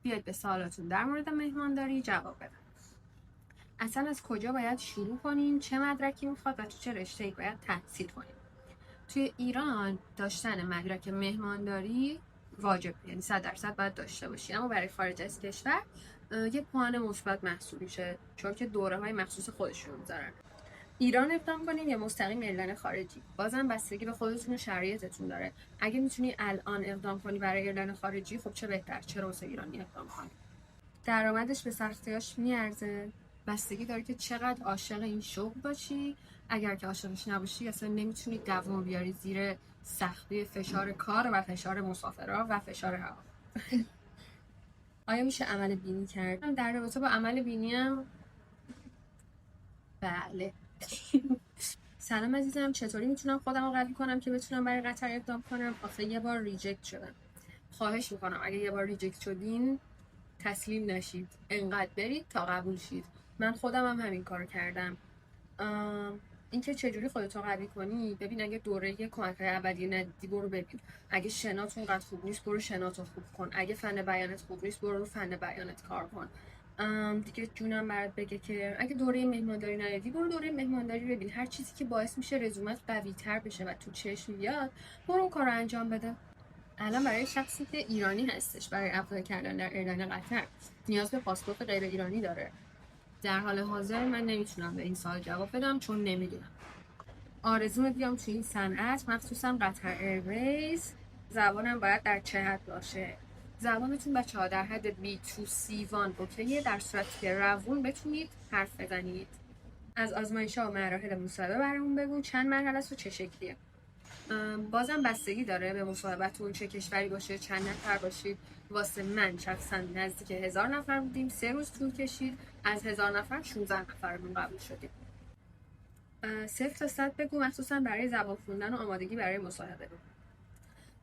بیاید به سوالاتون در مورد مهمانداری جواب بدم. اصلا از کجا باید شروع کنیم، چه مدرکی میخواد و تو چه رشته‌ای باید تحصیل کنیم؟ توی ایران داشتن مدرک مهمانداری واجب، یعنی 100% باید داشته باشی، اما برای خارج از کشور یک پوان مثبت محسوب میشه، چون که دوره‌های مخصوص خودشون میذارن. ایران اقدام کنیم یا مستقیم ایرلند خارجی؟ بازم بستگی به خودتون و شرایطتون داره. اگه میتونی الان اقدام کنی برای ایرلند خارجی، خب چه بهتر، چرا واسه ایرانی اقدام کنی. درآمدش به سختیاش میارزه. بستگی داره که چقدر عاشق این شغل باشی. اگر که عاشقش نباشی اصلا نمیتونی دوام بیاری زیر سختی فشار کار و فشار مسافرها و فشار هوا. آیا میشه عمل بینی کرد؟ در رابطه با عمل بینی هم بله. سلام عزیزم، چطوری میتونم خودم رو قوی کنم که بتونم برای قطر اقدام کنم؟ آخه یه بار ریجکت شدم. خواهش میکنم اگه یه بار ریجکت شدین تسلیم نشید، انقدر برید تا قبول شید. من خودم هم همین کار کردم. اینکه چجوری خودتو قوی کنی، ببین اگه دوره کمک‌های اولیه ندیدی برو ببین. اگه شناتون قد خوب نیست برو شناتو خوب کن. اگه فن بیانت خوب نیست برو فن بیانت کار کن. دیگه جونم برات بگه که اگه دوره مهمانداری ندیدی برو دوره مهمانداری ببین. هر چیزی که باعث میشه رزومت قوی تر بشه و تو چشم بیاد برو اون کارو انجام بده. الان برای شخصی که ایرانی هستش برای اپلای کردن در ایرلند قطر نیاز به پاسپورت غیر ایرانی داره. در حال حاضر من نمیتونم به این سوال جواب بدم چون نمیدونم. آرزومه بیام توی این صنعت، مخصوصا قطر ایرویز. زبانم باید در چه حد باشه؟ زبانتون بچه‌ها در حد B2 C1 اوکیه، در صورتی که روون بتونید حرف بزنید. از آزمایش‌ها و مراحل مصاحبه برامون بگو، چند مرحله است و چه شکلیه؟ بازم بستگی داره به مصاحبتون، چه کشوری باشه، چند نفر باشید. واسه من شخصا نزدیک 1000 نفر بودیم، 3 روز طول کشید، از 1000 نفر 16 نفرمون قبول شدیم. 0 تا 100 بگو، مخصوصا برای زبان خوندن و آمادگی برای مصاحبه.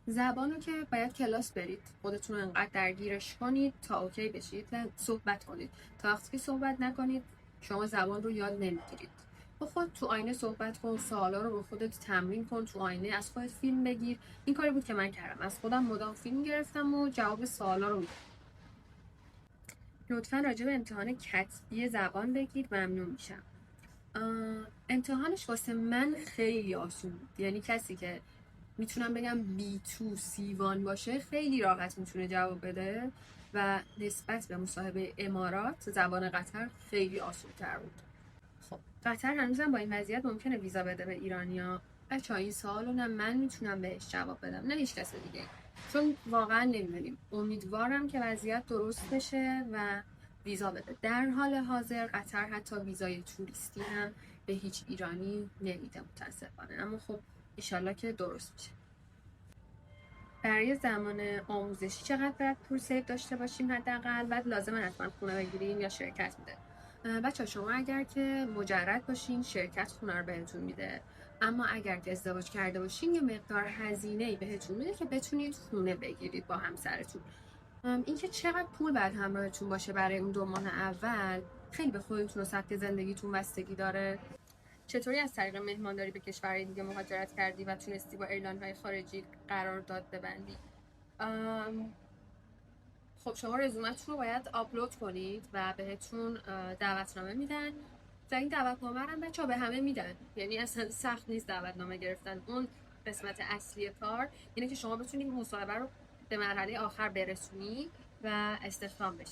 زبانو که باید کلاس برید، خودتون رو انقدر درگیرش کنید تا اوکی بشید و صحبت کنید. تا وقتی که صحبت نکنید شما زبان رو یاد نمیگیرید. با خود تو آینه صحبت کن، سوالا رو با خودت تمرین کن، تو آینه از خودت فیلم بگیر. این کاری بود که من کردم، از خودم مدام فیلم گرفتم و جواب سوالا رو میدم. لطفا راجع به امتحان کتبی زبان بگید، ممنون میشم. امتحانش واسه من خیلی آسون بود، یعنی کسی که میتونم بگم B2 C1 باشه خیلی راحت میتونه جواب بده و نسبت به مصاحبه امارات زبان قطر خیلی آسون تر بود. خب قطر هنوزم با این وضعیت ممکنه ویزا بده به ایرانیا؟ بچه‌ها این سوالو نه من میتونم بهش جواب بدم نه هیچ کس دیگه، چون واقعا نمیدونیم. امیدوارم که وضعیت درست بشه و ویزا بده. در حال حاضر قطر حتی ویزای توریستی هم به هیچ ایرانی نمیده متاسفانه، اما خب ایشالله که درست میشه. برای زمان آموزشی چقدر باید پول سیو داشته باشیم حداقل؟ بعد لازمه حتما خونه بگیریم یا شرکت میده؟ بچه شما اگر که مجرد باشین شرکت خونه رو بهتون میده، اما اگر که ازدواج کرده باشین یه مقدار هزینه‌ای بهتون میده که بتونید خونه بگیرید با همسرتون. اینکه چقدر پول باید همراهتون باشه برای اون 2 ماه اول خیلی به خودتون و سبک زندگیتون بستگی داره. چطوری از طریق مهمانداری به کشورهای دیگه مهاجرت کردی و تونستی با ایرلندهای خارجی قرارداد ببندی؟ خب شما رزومتون رو باید آپلود کنید و بهتون دعوتنامه میدن و این دعوتنامه رو بچه‌ها به همه میدن، یعنی اصلا سخت نیست دعوتنامه گرفتن. اون قسمت اصلی کار اینه که شما بتونید مصاحبه رو به مرحله آخر برسونی و استخدام بشی.